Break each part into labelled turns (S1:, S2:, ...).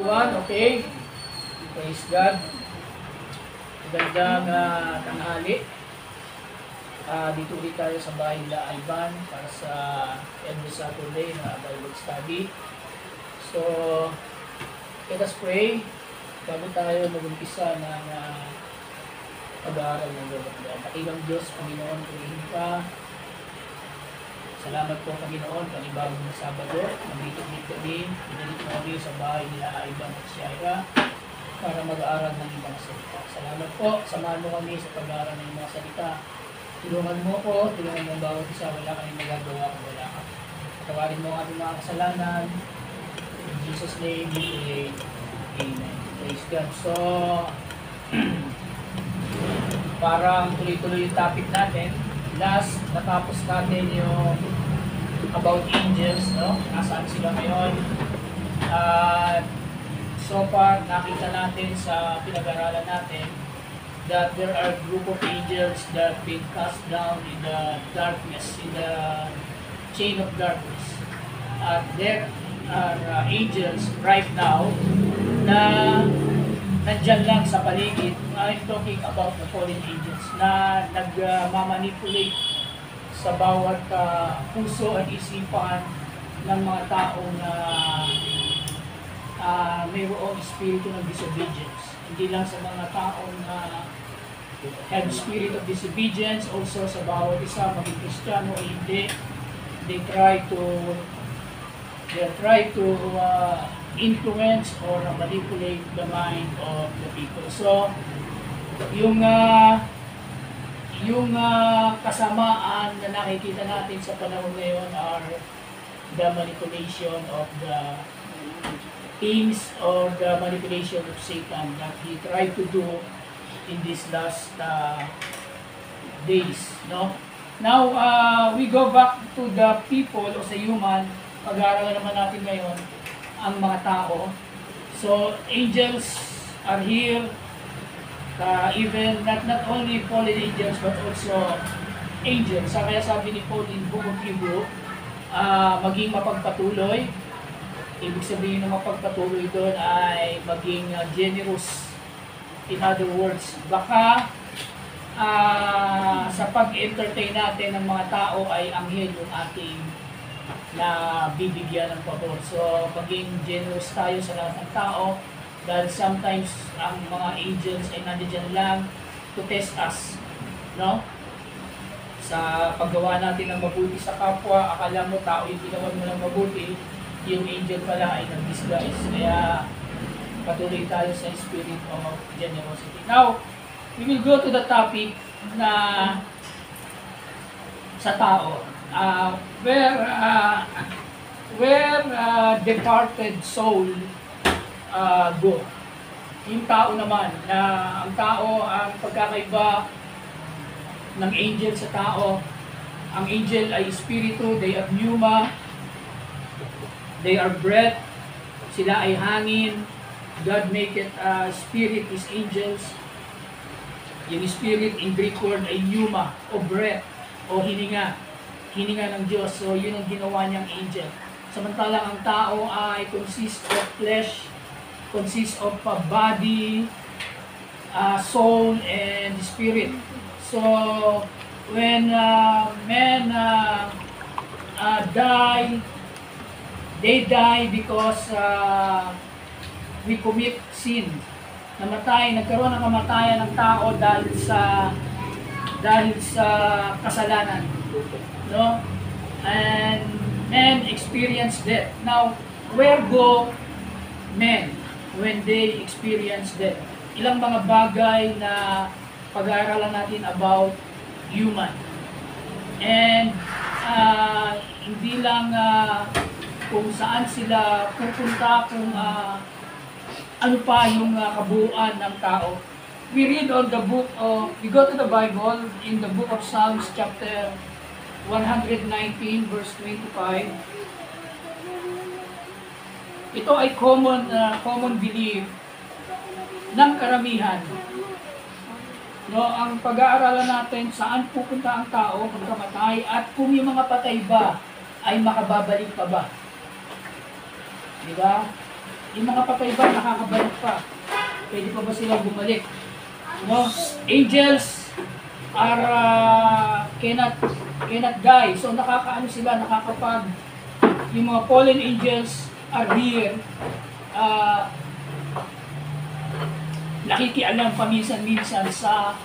S1: everyone. Okay? Praise God. Magandang tanghali. Dito ulit tayo sa bahay nila Ivan para sa every Saturday na Bible study. So, let us pray bago tayo mag-umpisa ng pag-aaral ng Lord. Pakilang Diyos, Panginoon, purihin ka. Salamat po, Panginoon, panibagong Sabado. Nandito kami, pinalit mo kami sa bahay nila Ivan at Shaira para mag-aaral ng ibang salita. Salamat po, samahan mo kami sa pag-aaral ng mga salita. Tulungan mo ko, tulungan mo ang bawat isa, wala kami magagawa kung wala ka. Patawarin mo ang ating mga kasalanan. In Jesus' name, we pray. Amen. Praise God. So, parang tuloy-tuloy yung topic natin. Last, natapos natin yung about angels, no? Nasaan sila ngayon. So far, nakita natin sa pinag-aralan natin that there are a group of angels that been cast down in the darkness, in the chain of darkness. There are angels right now na nandyan lang sa paligid. I'm talking about the fallen angels na nagmamanipulate sa bawat puso at isipan ng mga tao na mayroong espiritu ng disobedience. Hindi lang sa mga tao na have spirit of disobedience, also sa bawat isa, maging Kristiyano o hindi, they try to influence or manipulate the mind of the people. So, yung kasamaan na nakikita natin sa panahon ngayon are the manipulation of the things or the manipulation of Satan that he tried to do in these last days. No? Now, we go back to the people o sa human. Pag-aaralan naman natin ngayon ang mga tao. So, angels are here. Even not only fallen angels but also angels. Kaya sabi ni Paul in Book of Hebrew, maging mapagpatuloy. Ibig sabihin ng mapagpatuloy doon ay maging generous. In other words, baka sa pag-entertain natin ng mga tao ay anghel yung ating na bibigyan ng pabor. So, maging generous tayo sa lahat ng tao dahil sometimes ang mga angels ay nandiyan lang to test us. No? Sa paggawa natin ng mabuti sa kapwa, akala mo tao yung ginawa mo ng mabuti, yung angel pala ay nag-disguise. Kaya patuloy tayo sa spirit of generosity. Now, we will go to the topic na sa tao. Where departed soul go. Yung tao naman, na ang tao, ang pagkakaiba ng angel sa tao, ang angel ay espiritu, they are pneuma, they are breath, sila ay hangin. God make it spirit is angels. Yung spirit in Greek word ay pneuma o breath o hininga ng Diyos. So yun ang ginawa niyang angel. Samantalang ang tao ay consists of flesh, consists of body, soul, and spirit. So when men die, they die because we commit sin. Nagkaroon ng kamatayan ng tao dahil sa kasalanan. No? And men experience death. Now, where go men when they experience death? Ilang mga bagay na pag-aaralan natin about human. And hindi lang kung saan sila pupunta, kung ano pa yung kabuuan ng tao. We read on the book of, we go to the Bible in the book of Psalms chapter 119 verse 25. Ito ay common belief ng karamihan. No, ang pag-aaralan natin saan pupunta ang tao pagkamatay at kung yung mga patay ba ay makababalik pa ba. Di ba? Yung mga patay ba, nakakabalik pa? Pwede pa ba silang bumalik? No? Angels are cannot die. So nakakaano sila, nakakapag yung mga fallen angels are here. Nakikialam paminsan-minsan sa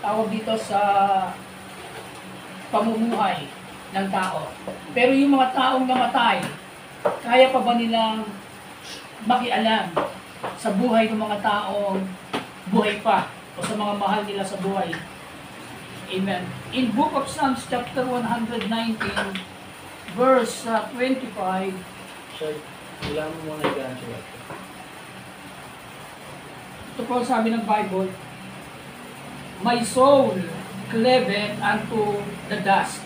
S1: tawag dito sa pamumuhay ng tao. Pero yung mga taong namatay, kaya pa ba nilang makialam sa buhay ng mga taong buhay pa o sa mga mahal nila sa buhay? Amen. In Book of Psalms chapter 119 verse 25.
S2: Sir, wala mo muna dyan sila.
S1: Ito po sabi ng Bible, my soul cleaveth unto the dust.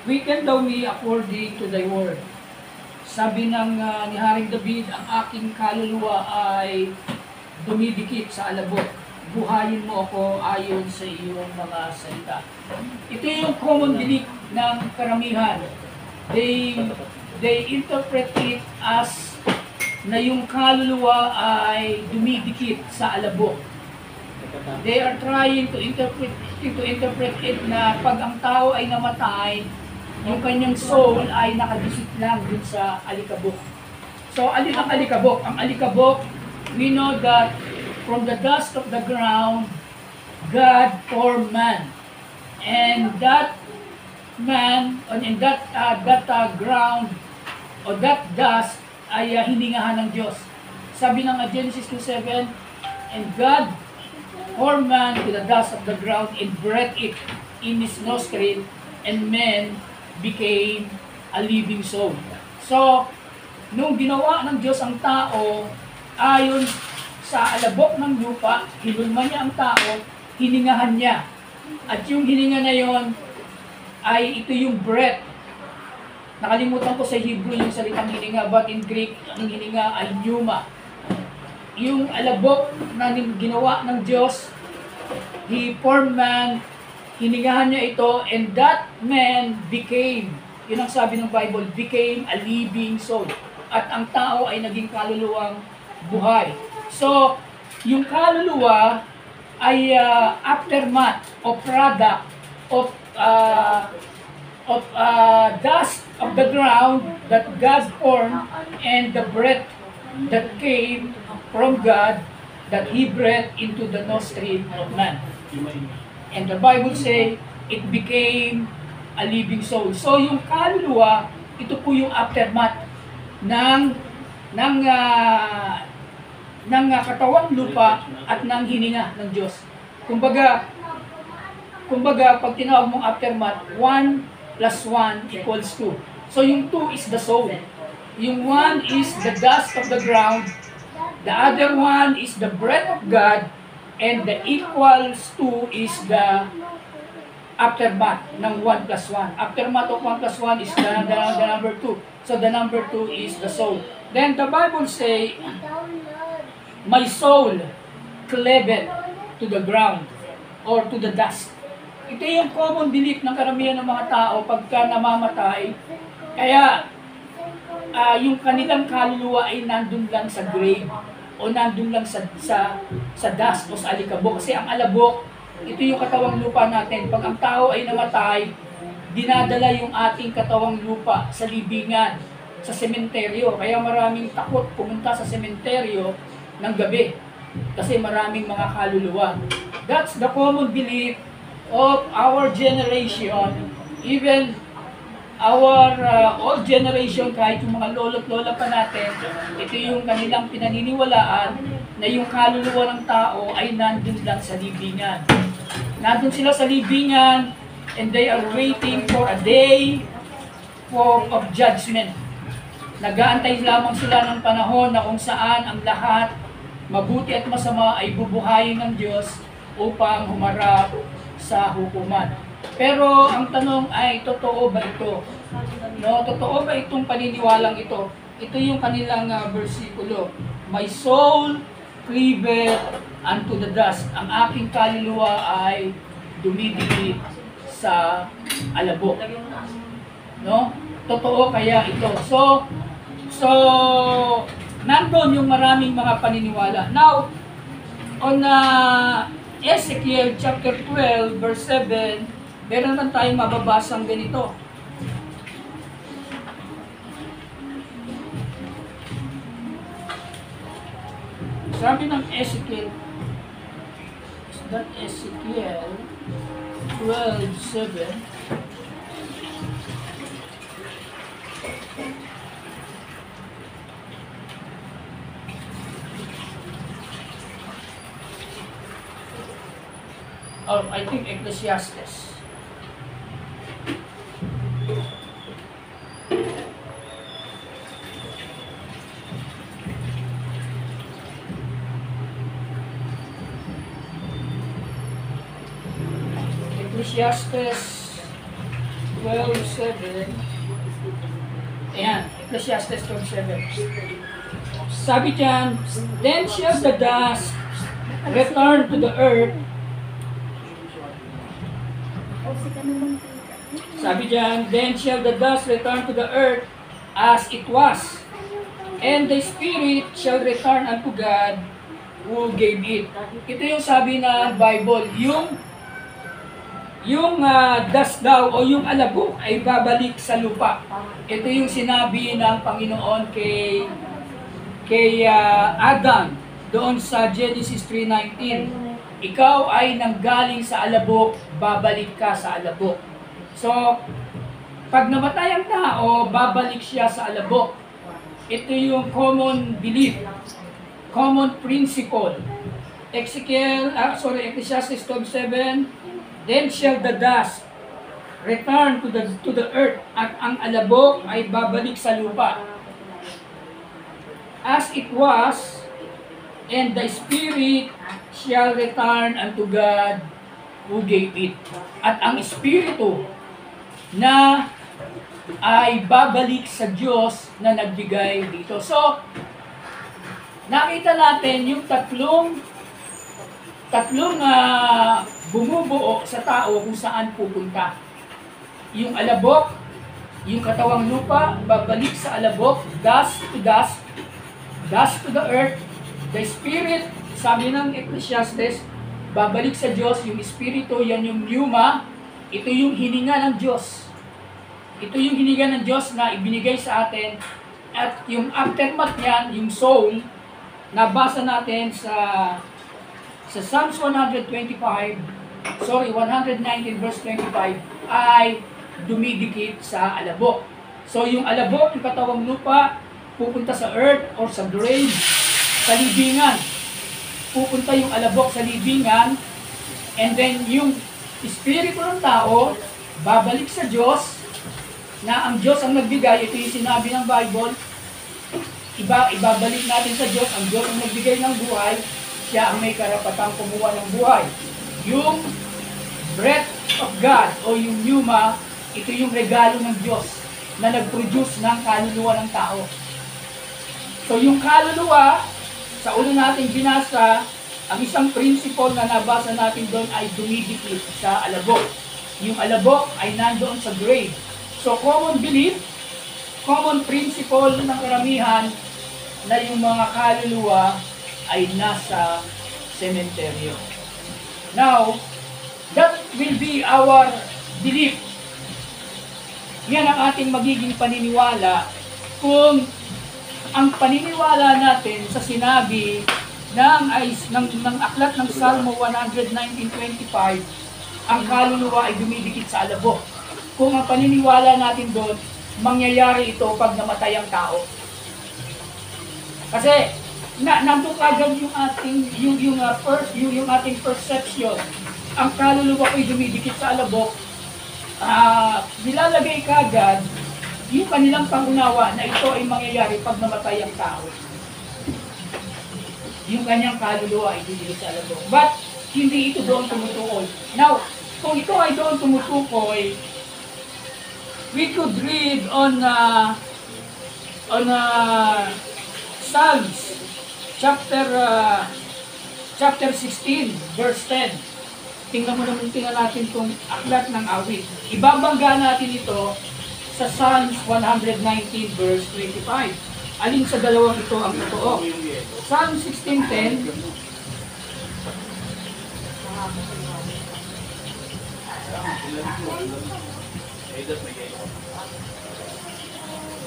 S1: Weaken thou me according to thy word. Sabi ng ni Haring David, ang aking kaluluwa ay dumidikit sa alabok. Buhayin mo ako ayon sa iyong mga salita. Ito yung common belief ng karamihan. They interpret it as na yung kaluluwa ay dumidikit sa alabok. They are trying to interpret it na pag ang tao ay namatay, yung kanyang soul ay nakadisit lang dun sa alikabok. So, alin ang alikabok? Ang alikabok, we know that from the dust of the ground, God formed man. And that man, and that ground, or that dust, ay hiningahan ng Diyos. Sabi ng Genesis 2:7, and God formed man to the dust of the ground and breathed it in his nostril, and man became a living soul. So, nung ginawa ng Diyos ang tao, ayon sa alabok ng lupa, hinulma niya ang tao, hiningahan niya. At yung hininga na yon ay ito yung breath. Nakalimutan ko sa Hebrew yung salitang hininga, but in Greek, ang hininga ay pneuma. Yung alabok na ginawa ng Diyos, He formed man, hiningahan niya ito, and that man became, yun ang sabi ng Bible, became a living soul. At ang tao ay naging kaluluwang buhay. So, yung kaluluwa ay aftermath o product of dust of the ground that God formed, and the breath that came from God that He breathed into the nostril of man. And the Bible say it became a living soul. So yung kaluluwa, ito po yung aftermath ng katawang lupa at ng hininga ng Diyos. Kumbaga pag tinawag mong aftermath, 1 plus 1 equals 2. So yung 2 is the soul. Yung 1 is the dust of the ground. The other one is the breath of God. And the equals 2 is the aftermath ng 1 plus 1. Aftermath of 1 plus 1 is the number 2. So the number 2 is the soul. Then the Bible say, my soul cleaveth to the ground or to the dust. Ito yung common belief ng karamihan ng mga tao pagka namamatay. Kaya yung kanilang kaluluwa ay nandun lang sa grave o nandun lang sa dust o sa alikabok. Kasi ang alabok, ito yung katawang lupa natin. Pag ang tao ay namatay, dinadala yung ating katawang lupa sa libingan, sa sementeryo. Kaya maraming takot pumunta sa sementeryo ng gabi kasi maraming mga kaluluwa. That's the common belief of our generation, even our old generation, kahit yung mga lolo't lola pa natin, ito yung kanilang pinaniniwalaan na yung kaluluwa ng tao ay nandun lang sa libingan. Nandun sila sa libingan and they are waiting for a day of judgment. Nag-aantay lamang sila ng panahon na kung saan ang lahat, mabuti at masama, ay bubuhayin ng Diyos upang humarap sa hukuman. Pero ang tanong ay, totoo ba ito? No, totoo ba itong paniniwalang ito? Ito yung kanilang versikulo. My soul cleaveth unto the dust. Ang aking kaluluwa ay dumidikit sa alabok. No? totoo kaya ito. So nandun yung maraming mga paniniwala. Now, on Ezekiel chapter 12 verse 7, meron lang tayong mababasang ganito. Sabi ng Ezekiel, is that Ezekiel 12:7? Or I think Ecclesiastes. Ecclesiastes 12:7. Ayan, Ecclesiastes 12:7. Sabi dyan, then shall the dust return to the earth. Sabi dyan, then shall the dust return to the earth as it was, and the spirit shall return unto God who gave it. Ito yung sabi ng Bible, yung dust daw o yung alabok ay babalik sa lupa. Ito yung sinabi ng Panginoon kay Adam doon sa Genesis 3:19. Ikaw ay nanggaling sa alabok, babalik ka sa alabok. So, pag namatay ang tao, babalik siya sa alabok. Ito yung common belief, common principle. Ecclesiastes 12:7, then shall the dust return to the earth, at ang alabok ay babalik sa lupa. As it was, and the spirit shall return unto God who gave it. At ang espiritu na ay babalik sa Diyos na nagbigay dito. So, nakita natin yung tatlong bumubuo sa tao kung saan pupunta. Yung alabok, yung katawang lupa, babalik sa alabok, dust to dust, dust to the earth. The spirit, sabi ng Ecclesiastes, babalik sa Diyos. Yung espiritu, yan yung pneuma. Ito yung hininga ng Diyos. Ito yung hininga ng Diyos na ibinigay sa atin. At yung aftermath niyan, yung soul, nabasa natin sa Psalms 119 verse 25, ay dumidikit sa alabok. So yung alabok, yung katawang lupa, pupunta sa earth or sa grave, sa libingan. Pupunta yung alabok sa libingan, and then yung espiritu ng tao babalik sa Diyos, na ang Diyos ang nagbigay. Ito yung sinabi ng Bible, ibabalik natin sa Diyos. Ang Diyos ang nagbigay ng buhay, siya ang may karapatang kumuha ng buhay. Yung breath of God o yung pneuma, ito yung regalo ng Diyos na nag-produce ng kaluluwa ng tao. So yung kaluluwa, sa ulo natin binasa, ang isang principle na nabasa natin doon ay dumidikit sa alabok. Yung alabok ay nandoon sa grave. So common belief, common principle ng karamihan na yung mga kaluluwa ay nasa sementeryo. Now, that will be our belief. Yan ang ating magiging paniniwala kung ang paniniwala natin sa sinabi ng aklat ng Salmo 119:25, ang kaluluwa ay dumidikit sa alabok. Kung ang paniniwala natin doon, mangyayari ito pag namatay ang tao. Kasi nandun kagad yung ating perception. Ang kaluluwa ay dumidikit sa alabok. Nilalagay kagad yung kanilang pangunawa na ito ay mangyayari pag namatay ang tao. Yung kanyang kaluluwa ay dumidikit sa alabok. But hindi ito doon tumutukoy. Now, kung ito ay doon tumutukoy, we could read on Psalms chapter 16 verse 10. Tingnan natin itong aklat ng awit. Ibabangga natin ito sa Psalms 119 verse 25. Alin sa dalawang ito ang totoo? Psalm 16:10,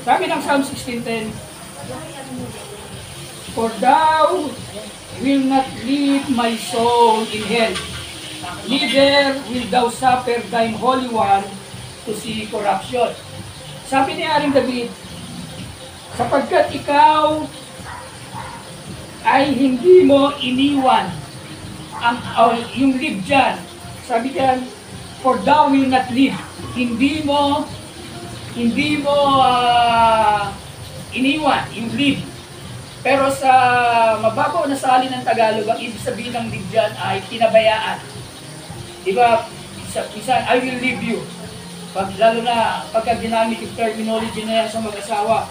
S1: sabi ng Psalm 16:10, For thou will not leave my soul in hell, neither will thou suffer thine Holy One to see corruption. Sabi ni Haring David, sapagkat ikaw ay hindi mo iniwan yung live dyan. Sabi dyan, for thou will not live. Hindi mo iniwan yung live. Pero sa mababaw na salin ng Tagalog, ang ibig sabihin ng live dyan ay pinabayaan. Diba? Isa, I will leave you. Lalo na pagka ginamit yung terminology na yan sa mag-asawa,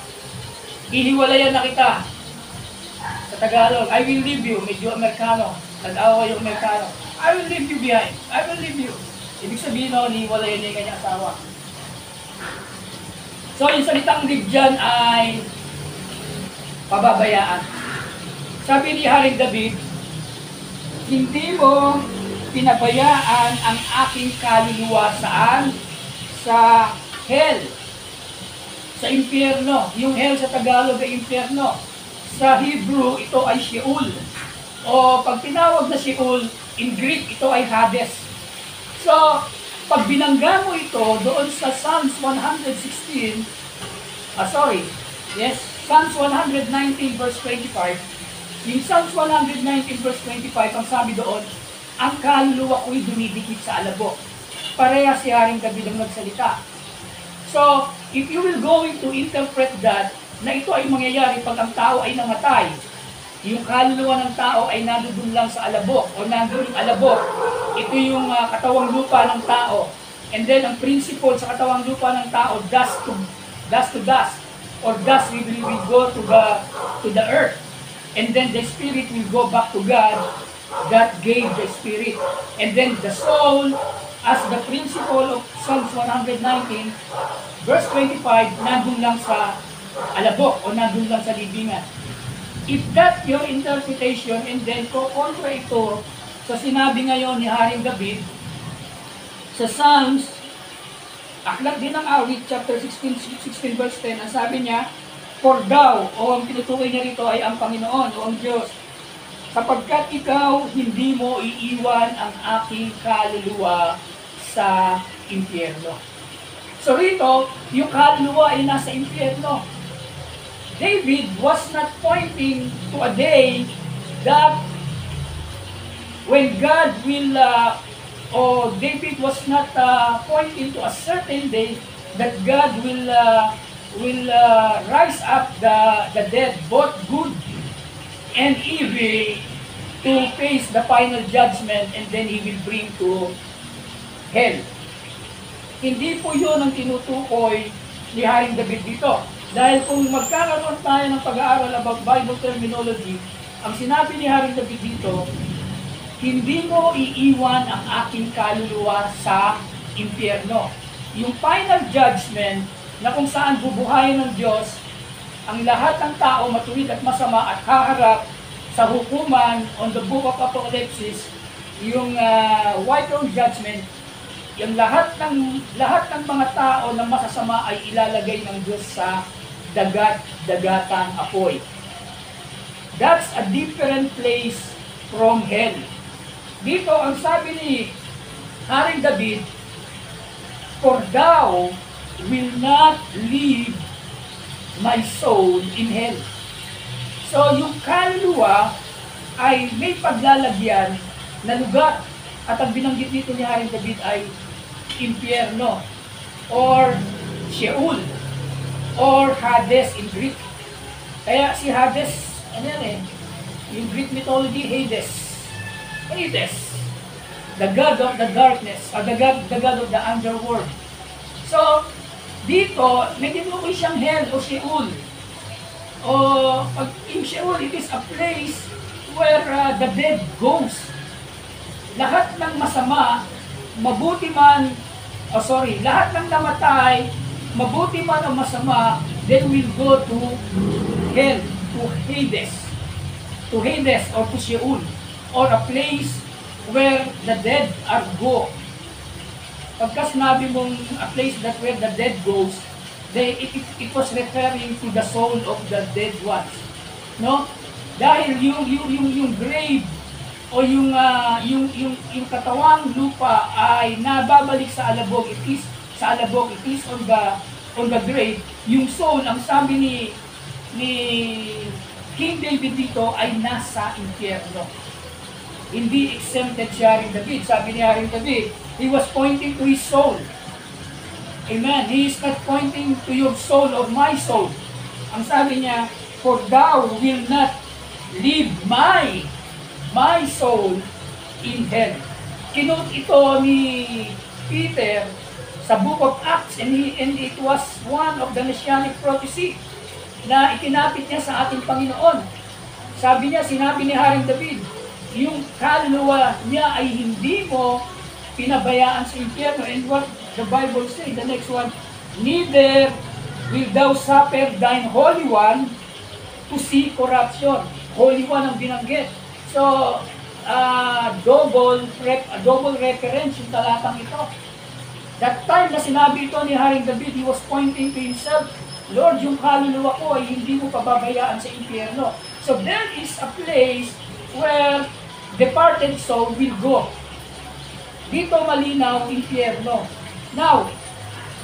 S1: ihiwalayan na kita. Sa Tagalog, I will leave you. Medyo Amerikano. Nag-awa yung Amerikano. I will leave you behind. I will leave you. Ibig sabihin no, ihiwalayan niya yung kanyang asawa. So, yung salitang leave dyan ay pababayaan. Sabi ni Haring David, hindi mo pinabayaan ang aking kaluluwa saan? Sa hell. Sa impyerno. Yung hell sa Tagalog ay impyerno. Sa Hebrew, ito ay Sheol. O pag tinawag na Sheol, in Greek, ito ay Hades. So, pag binangga mo ito doon sa Psalms 116, Psalms 119 verse 25, yung Psalms 119 verse 25, ang sabi doon, ang kaluluwa ko'y dumidikit sa alabok. Pareha si Haring David ang nagsalita. So, if you will going to interpret that, na ito ay mangyayari pag ang tao ay namatay, yung kaluluwa ng tao ay nandoon lang sa alabok, o nandoon yung alabok, ito yung katawang lupa ng tao. And then, ang principle sa katawang lupa ng tao, dust to dust, or dust will go to the earth. And then the spirit will go back to God that gave the spirit. And then the soul, as the principle of Psalms 119, verse 25, nandun lang sa alabok o nandun lang sa libingan. If that your interpretation, and then kontra ito sa sinabi ngayon ni Haring David sa Psalms, aklat din ng awit, chapter 16 verse 10, ang sabi niya, for thou, o ang tinutukoy niya rito ay ang Panginoon o ang Diyos, sapagkat ikaw hindi mo iiwan ang aking kaluluwa sa impyerno. So rito, yung kaluluwa ay nasa impyerno. David was not pointing to a day that when God will, David was not pointing to a certain day that God will rise up the dead, both good and evil, to face the final judgment, and then He will bring to hell. Hindi po yun ang tinutukoy ni Haring David dito. Dahil kung magkakaroon tayo ng pag-aaral about Bible terminology, ang sinabi ni Haring David dito, hindi mo iiwan ang aking kaluluwa sa impyerno. Yung final judgment na kung saan bubuhayin ng Diyos ang lahat ng tao matuwid at masama at haharap sa hukuman on the book of Apocalypse, yung white throne judgment, yung lahat ng mga tao na masasama ay ilalagay ng Diyos sa dagat-dagatang apoy. That's a different place from hell. Dito ang sabi ni Haring David, for thou will not leave my soul in hell. So yung kaluluwa ay may paglalagyan na lugar, at ang binanggit dito ni Haring David ay impyerno or Sheol or Hades in Greek. Kaya si Hades, ano yan yung Greek mythology, Hades, the god of the darkness, or the god of the underworld. So dito may tinukoy siyang hell o Sheol. O in Sheol, it is a place where the dead goes. Lahat ng masama, mabuti man, lahat ng namatay, mabuti man o masama, they will go to hell, to Hades. To Hades or to Sheol, or a place where the dead are go. Pagka sinabi mong a place that where the dead goes, it was referring to the soul of the dead ones. No? Dahil yung grave o yung katawang lupa ay nababalik sa alabog, it is on the grave. Yung soul, ang sabi ni King David dito ay nasa impyerno. Hindi exempted si Haring David. Sabi ni Haring David, he was pointing to his soul. Amen. He is not pointing to your soul or my soul. Ang sabi niya, for thou will not leave my soul in hell. Kinot ito ni Peter sa Book of Acts, and it was one of the messianic prophecy na itinapit niya sa ating Panginoon. Sabi niya, sinabi ni Haring David, yung kaluluwa niya ay hindi mo pinabayaan sa impyerno. And what the Bible says, the next one, neither will thou suffer thine Holy One to see corruption. Holy One ang binanggit. So, double reference yung talatang ito. That time na sinabi ito ni Haring David, he was pointing to himself, Lord, yung kaluluwa ko ay hindi mo pababayaan sa impyerno. So there is a place where departed soul will go. Dito malinaw, impyerno. Now,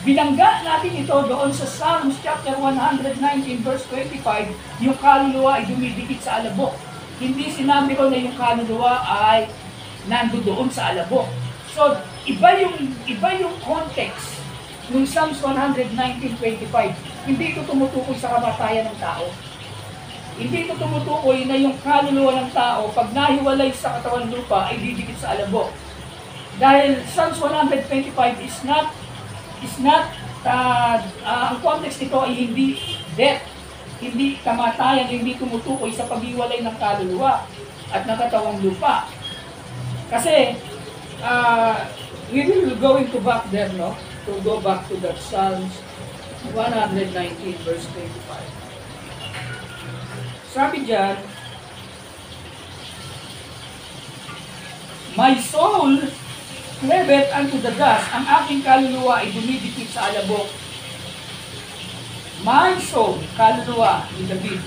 S1: binangga natin ito doon sa Psalms chapter 119 verse 25, yung kaluluwa ay dumidikit sa alabok. Hindi sinabi ko na yung kaluluwa ay nandoon sa alabok. So, iba yung context ng Psalms 119:25. Hindi ito tumutukoy sa kamatayan ng tao. Hindi ito tumutukoy na yung kaluluwa ng tao, pag nahiwalay sa katawan lupa, ay didikit sa alabok. Dahil Psalms 125 is not, ang context nito ay hindi death, hindi kamatayan, hindi tumutukoy sa paghiwalay ng kaluluwa at ng katawang lupa. Kasi, we will going to back there, no? To go back to that Psalms 119 verse 25. Sabi diyan, my soul cleaveth unto the dust, ang aking kaluluwa ay dumidikit sa alabok. My soul, kaluluwa ni David,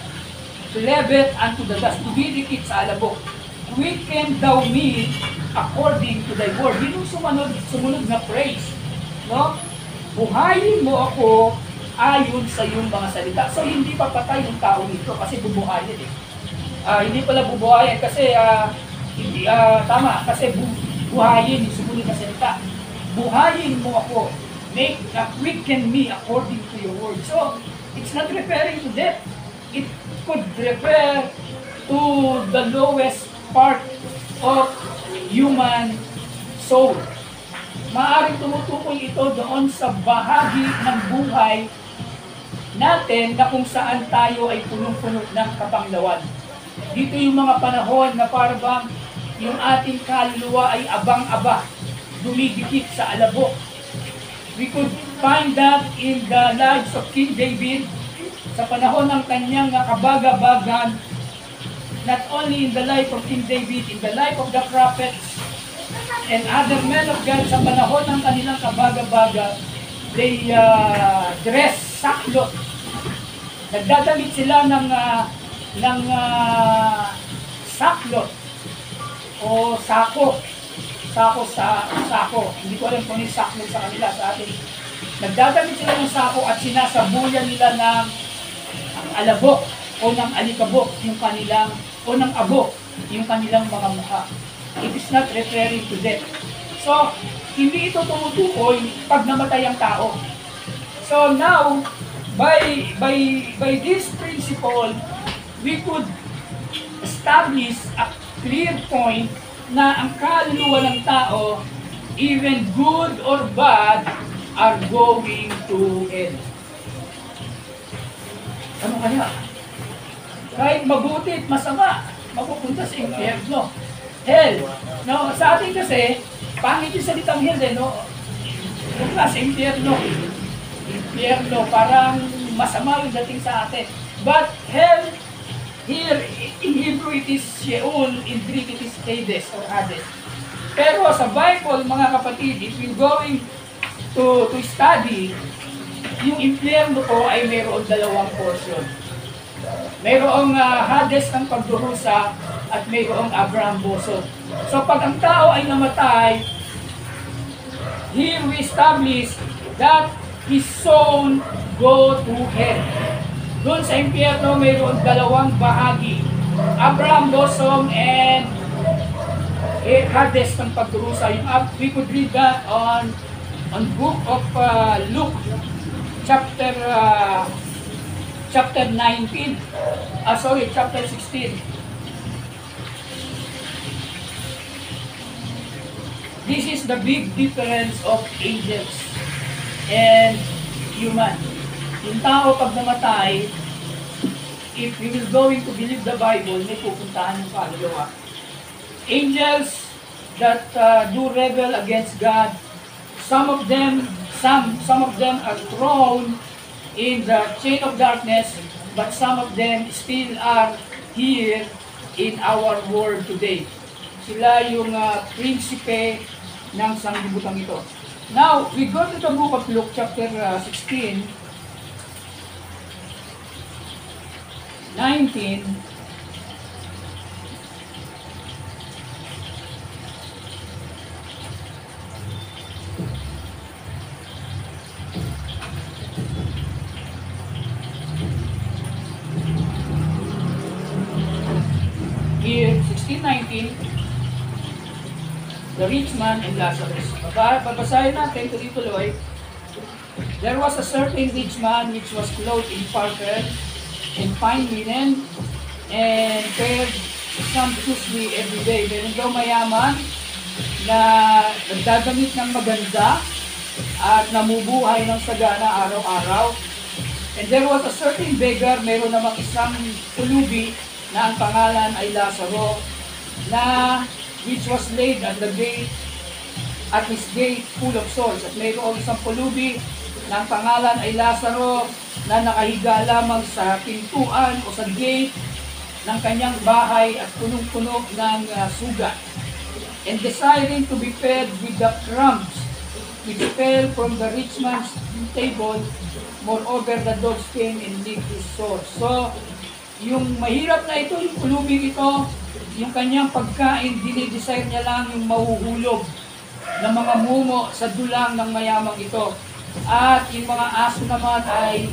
S1: cleaveth unto the dust, dumidikit sa alabok. Quicken thou me according to thy word. Yun yung sumunod na praise. No? Buhayin mo ako ayon sa iyong mga salita. So, hindi papatay yung tao nito kasi bubuhayin eh. Hindi pala bubuhayin kasi, tama, kasi buhayin yung sumunod na salita. Buhayin mo ako. Quicken me according to your word. So, it's not referring to death. It could refer to the lowest part of human soul. Maaring tumutukoy ito doon sa bahagi ng buhay natin na kung saan tayo ay punong-puno ng kapanglawan. Dito yung mga panahon na parang yung ating kaluluwa ay abang-aba, dumidikit sa alabok. We could find that in the lives of King David, sa panahon ng kanyang kabaga-bagan, not only in the life of King David, in the life of the prophets, and other men of God, sa panahon ng kanilang kabaga-baga, they dress saklot. Nagdadamit sila ng saklot o sako. Sako. Hindi ko alam kung yung saklot sa kanila sa atin. Nagdadamit sila ng sako at sinasabuyan nila ng alabok o ng alikabok yung kanilang, o ng abok yung kanilang mga mukha. It is not referring to death. So, hindi ito tumutukoy pag namatay ang tao. So now, by this principle, we could establish a clear point na ang kaluluwa ng tao, even good or bad, are going to hell. Ano kaya? Kahit mabuti at masama, mapupunta sa impyerno. Hell. No, sa atin kasi, pangit yung salitang hell, no? Kung sa impyerno. impyerno, parang masama yung dating sa atin. But hell, here in Hebrew it is Sheol, in Greek it is Hades or Hades. Pero sa Bible, mga kapatid, if you're going to study, yung impyerno po ay mayroong dalawang portion. Mayroong Hades ng pagdurusa at mayroong Abraham Boso. So pag ang tao ay namatay, here we establish that his soul go to hell. Doon sa impyerno, mayroong dalawang bahagi. Abraham Bosom and Hades ng pagdurusa. We could read that on book of Luke, chapter 16. This is the big difference of angels and human. Yung tao pag namatay, if we will going to believe the Bible, may pupuntahan yung kaluluwa. Angels that do rebel against God, some of them are thrown in the chain of darkness, but some of them still are here in our world today. Sila yung prinsipe ng sanglibutan ito. Now, we go to the book of Luke, chapter 16, 19. Here, 16:19, the rich man and Lazarus. Babasahin natin, tuloy-tuloy. There was a certain rich man which was clothed in purple and fine linen and fared sumptuously every day. Meron daw mayaman na nagdadamit ng maganda at namubuhay ng sagana araw-araw. And there was a certain beggar, meron namang isang pulubi na ang pangalan ay Lazaro, na which was laid at his gate full of sores. At mayroong isang pulubi na ang pangalan ay Lazaro, na nakahiga lamang sa pintuan o sa gate ng kanyang bahay at punong-puno ng sugat. And desiring to be fed with the crumbs which fell from the rich man's table, moreover the dogs came and licked his sores. So, yung mahirap na ito, yung pulubing ito, yung kanyang pagkain, dinidesire niya lang yung mahuhulog ng mga mumo sa dulang ng mayamang ito. At yung mga aso naman ay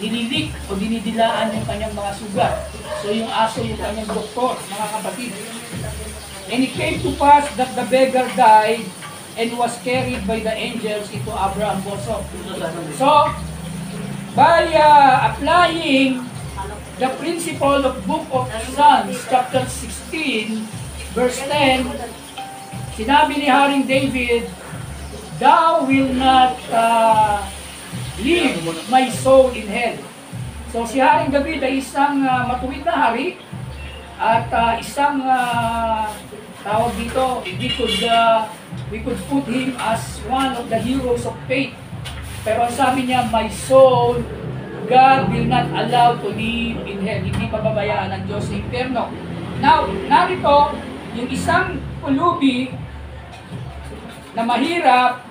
S1: nililik o dinidilaan yung kanyang mga sugat. So yung aso yung kanyang doktor, mga kapatid. And it came to pass that the beggar died and was carried by the angels into Abraham bosom. So, by applying the principle of Book of Psalms, chapter 16, verse 10, sinabi ni Haring David, "Thou will not leave my soul in hell." So si Haring David ay isang matuwid na hari at isang tawag dito, we could put him as one of the heroes of faith. Pero ang sabi niya, my soul, God will not allow to live in hell. Hindi pababayaan ng Diyos sa impyerno. Now, narito, yung isang pulubi na mahirap,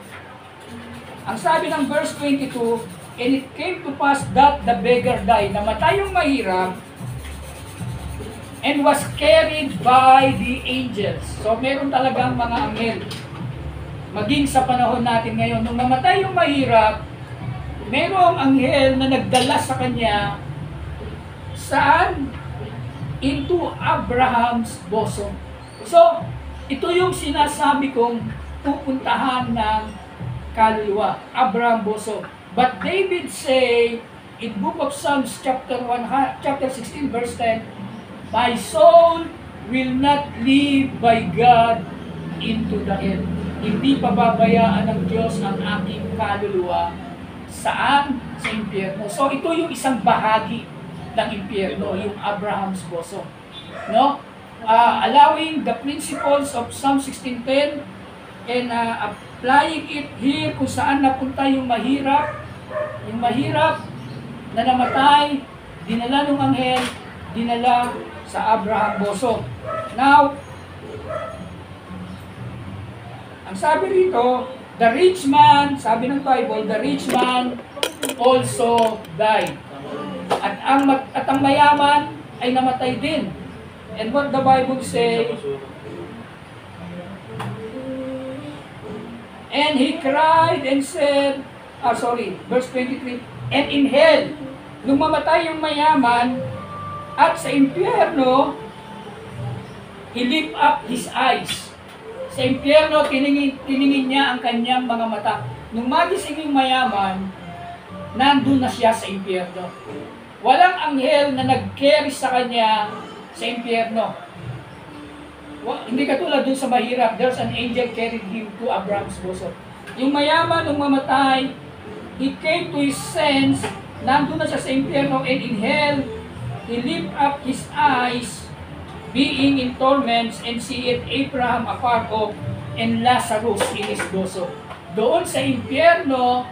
S1: ang sabi ng verse 22, and it came to pass that the beggar died. Namatay yung mahirap and was carried by the angels. So, meron talagang mga anghel. Maging sa panahon natin ngayon, nung namatay yung mahirap, merong anghel na nagdala sa kanya saan? Into Abraham's bosom. So, ito yung sinasabi kong pupuntahan ng kaluluwa, Abraham bosom. But David say in Book of Psalms chapter 16 verse 10, my soul will not live by God into the hell. Hindi pababayaan ng Diyos ang aking kaluluwa. Saan? Sa impyerno. So ito yung isang bahagi ng impyerno, yung Abraham's bosom. No? Allowing the principles of Psalm 16:10 and applying it here kung saan napunta yung mahirap, Yung mahirap na namatay, dinala ng anghel, dinala sa Abraham boso. Now, ang sabi rito, the rich man, sabi ng Bible, the rich man also died. At ang mayaman ay namatay din. And what the Bible say, and he cried and said, verse 23, and in hell, nung mamatay yung mayaman, at sa impyerno, he lift up his eyes. Sa impyerno, tiningin niya ang kanyang mga mata. Nung magising yung mayaman, nandun na siya sa impyerno. Walang anghel na nag-carry sa kanya sa impyerno. Hindi katulad dun sa mahirap, there's an angel carried him to Abraham's bosom. Yung mayaman, nung mamatay, he came to his sense, nandun na siya sa impyerno, and in hell, he lift up his eyes, being in torments, and seeth Abraham afar off, and Lazarus in his bosom. Doon sa impyerno,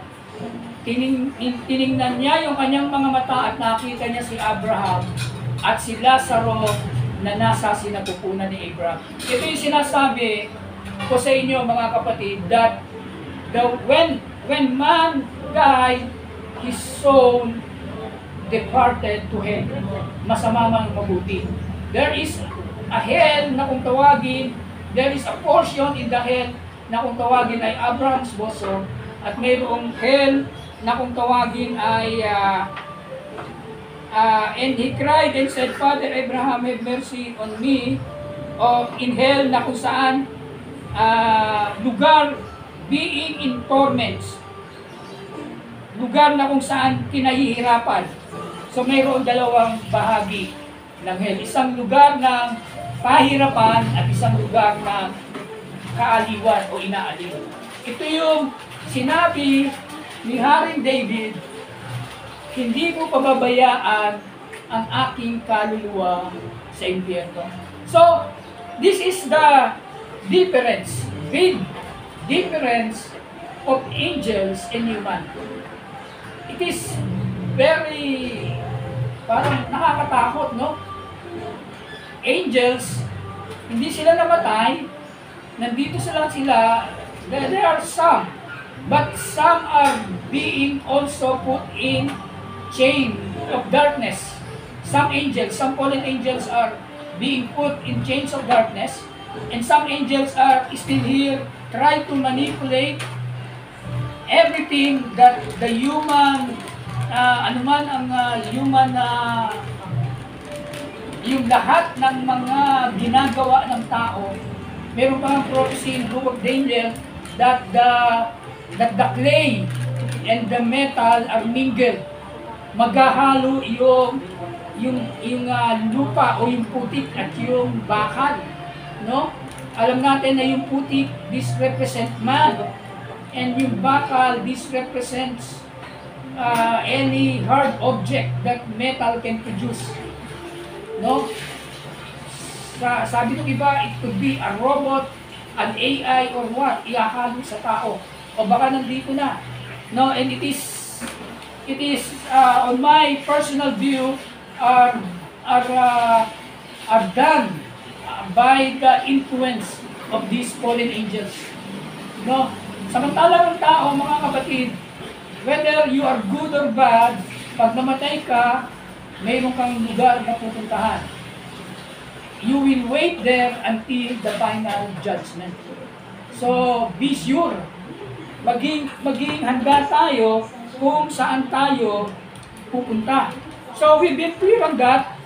S1: tiningnan niya yung kanyang mga mata at nakita niya si Abraham at si Lazaro na nasa sinapupunan ni Abraham. Ito yung sinasabi ko sa inyo mga kapatid, that when man died, his soul departed to hell. Masama man mabuti. There is a hell na kung tawagin, there is a portion in the hell na kung tawagin ay Abraham's bosom, at mayroong hell na kung tawagin ay and he cried and said, Father Abraham, have mercy on me, in hell na kung saan lugar being in torments, lugar na kung saan kinahihirapan. So mayroong dalawang bahagi ng hell. Isang lugar ng pahirapan at isang lugar ng kaaliwan o inaaliw. Ito yung sinabi ni Haring David, hindi ko pababayaan ang aking kaluluwa sa impyerno. So, this is the difference, big difference of angels and human. It is very, parang nakakatakot, no? Angels, hindi sila namatay, nandito sila, there are some, but some are being also put in chain of darkness. Some angels, some fallen angels are being put in chains of darkness, and some angels are still here, try to manipulate everything that the human, anuman ang human yung lahat ng mga ginagawa ng tao. Meron pang prophecy in Book of Daniel that the clay and the metal are mingled. Maghahalo yung lupa o yung putik at yung bakal, no? Alam natin na yung putik, this represent man, and yung bakal, this represents any hard object that metal can produce, no? Sabi ng iba, it could be a robot, an AI, or what, ihahalo sa tao, o baka nandito na, no? And it is on my personal view, are done by the influence of these fallen angels, no? Samantalang ang tao, mga kapatid, whether you are good or bad, pag namatay ka, mayroon kang lugar na pupuntahan. You will wait there until the final judgment. So, be sure. Maging handa tayo kung saan tayo pupunta. So, we've been clear on that.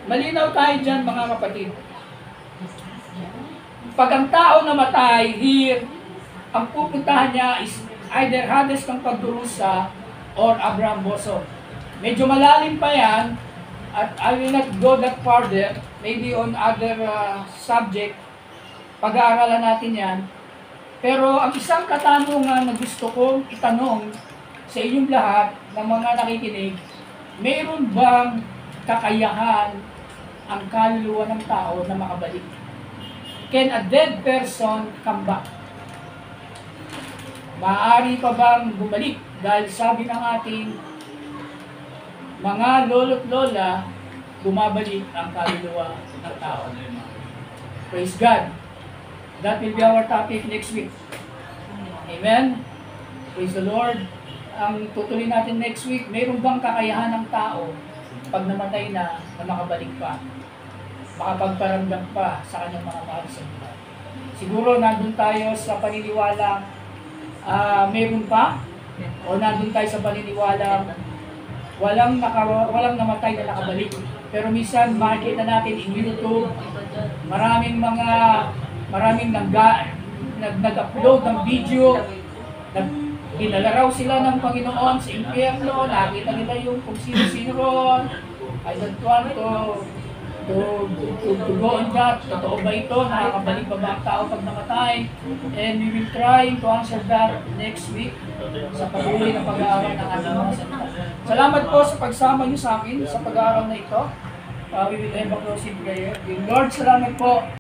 S1: Malinaw tayo dyan, mga kapatid. Pag ang tao namatay, here, ang pupuntahan niya is either Hades ng pagdurusa or Abraham bosom. Medyo malalim pa yan, at I will not go that further, maybe on other subject, pag-aaralan natin yan. Pero ang isang katanungan na gusto kong itanong sa inyong lahat ng mga nakikinig, mayroon bang kakayahan ang kaluluwa ng tao na makabalik? Can a dead person come back? maaari pa bang bumalik? Dahil sabi ng ating mga lolo't lola, bumabalik ang kaluluwa ng tao. Praise God. That will be our topic next week. Amen? Praise the Lord. Ang tutuloy natin next week, mayroon bang kakayahan ng tao pag namatay na makabalik pa? Makapagparamdam pa sa kanyang mga mahal sa buhay. Siguro nandun tayo sa paniniwalang meron pa, o nandun tayo sa paniniwalang walang namatay na nakabalik. Pero minsan makikita natin in YouTube, maraming nag-upload ng video, dinala raw sila ng Panginoon sa impyerno, nakita nila yung kung sino-sino ron. I don't want to go on that. Totoo ba ito? Nakakabalik ba ang tao pag namatay? And we will try to answer that next week sa patuloy na pag-aaral ng ating mga salita. Salamat po sa pagsama niyo sa akin sa pag-aaral na ito. We will have a closing prayer. Lord, salamat po